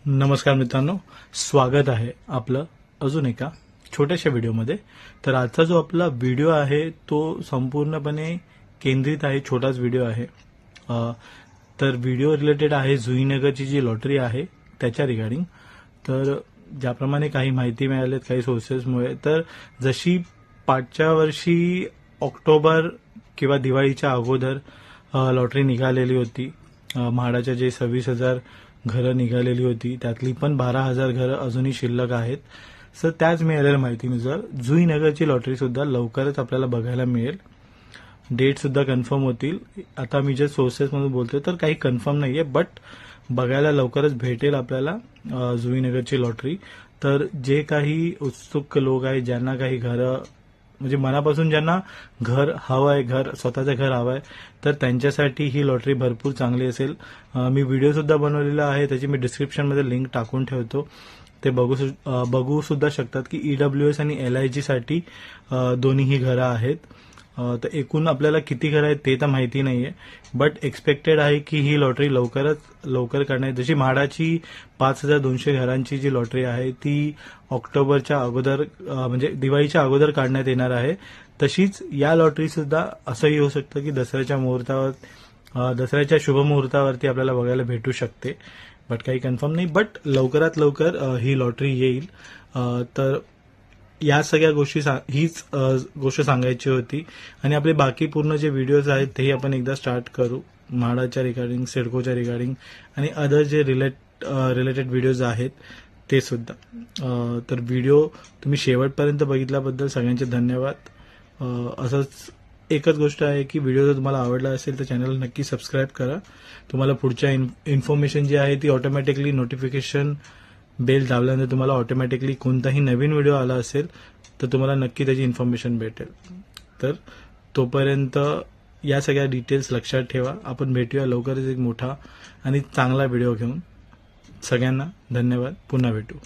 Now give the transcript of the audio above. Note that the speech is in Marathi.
नमस्कार मित्रांनो, स्वागत आहे आपलं अजून एका छोट्याशा व्हिडिओमध्ये। तर आजचा जो आपला व्हिडिओ आहे तो संपूर्णपणे केंद्रित आहे, छोटाच व्हिडिओ आहे। तर व्हिडिओ रिलेटेड आहे जुईनगरची जी लॉटरी आहे त्याच्या रिगार्डिंग। तर ज्याप्रमाणे काही माहिती मिळालीत काही सोर्सेसमुळे, तर जशी पाठच्या वर्षी ऑक्टोबर किंवा दिवाळीच्या अगोदर लॉटरी निघालेली होती, म्हाडाच्या जे 26,000 घरं निघालेली होती त्यातली पण 12,000 घरं अजूनही शिल्लक आहेत। सर त्याच मिळालेल्या माहितीनुसार जुईनगरची लॉटरी सुद्धा लवकरच आपल्याला बघायला मिळेल। डेट सुद्धा कन्फर्म होतील। आता मी जे सोर्सेस म्हणून बोलतोय तर काही कन्फर्म नाहीये, बट बघायला लवकरच भेटेल आपल्याला जुईनगरची लॉटरी। तर जे काही उत्सुक लोक आहेत, ज्यांना काही घरं म्हणजे मनापासून ज्यांना घर हवं आहे, घर स्वतःचं घर हवं आहे, तर त्यांच्यासाठी ही लॉटरी भरपूर चांगली असेल। मी व्हिडिओ सुद्धा बनवलेला आहे, त्याची मी डिस्क्रिप्शनमध्ये लिंक टाकून ठेवतो, ते बघू सुद्धा शकतात की EWS आणि LIG साठी दोन्ही घरं आहेत। तर एकूण आपल्याला किती घरं आहेत ते तर माहिती नाहीये, बट एक्सपेक्टेड आहे की ही लॉटरी लवकर करण्यात, जशी म्हाडाची 5,200 घरांची जी लॉटरी आहे ती ऑक्टोबरच्या अगोदर म्हणजे दिवाळीच्या अगोदर काढण्यात येणार आहे, तशीच या लॉटरी सुद्धा असंही होऊ शकतं की दसऱ्याच्या शुभ मुहूर्तावरती आपल्याला बघायला भेटू शकते, बट काही कन्फर्म नाही। बट लवकरात लवकर ही लॉटरी येईल। तर या सगळ्या गोष्टी हीच गोष्ट सांगायची होती। आणि आपले बाकी पूर्ण जे व्हिडिओज आहेत तेही आपण एकदा स्टार्ट करू, म्हाडाच्या रिगार्डिंग, सिडकोच्या रिगार्डिंग आणि अदर जे रिलेटेड व्हिडिओज आहेत ते सुद्धा। तर व्हिडिओ तुम्ही शेवटपर्यंत बघितल्याबद्दल सगळ्यांचे धन्यवाद। असंच एकच गोष्ट आहे की व्हिडिओ जर तुम्हाला आवडला असेल तर चॅनल नक्की सबस्क्राईब करा। तुम्हाला पुढच्या इन्फॉर्मेशन जी आहे ती ऑटोमॅटिकली नोटिफिकेशन बेल दाबल्यानंतर तुम्हाला ऑटोमॅटिकली कोणताही नवीन व्हिडिओ आला असेल तर तुम्हाला नक्की त्याची इन्फॉर्मेशन भेटेल। तर तोपर्यंत या सगळ्या डिटेल्स लक्षात ठेवा। आपण भेटूया लवकरच एक मोठा आणि चांगला व्हिडिओ घेऊन। सगळ्यांना धन्यवाद, पुन्हा भेटू।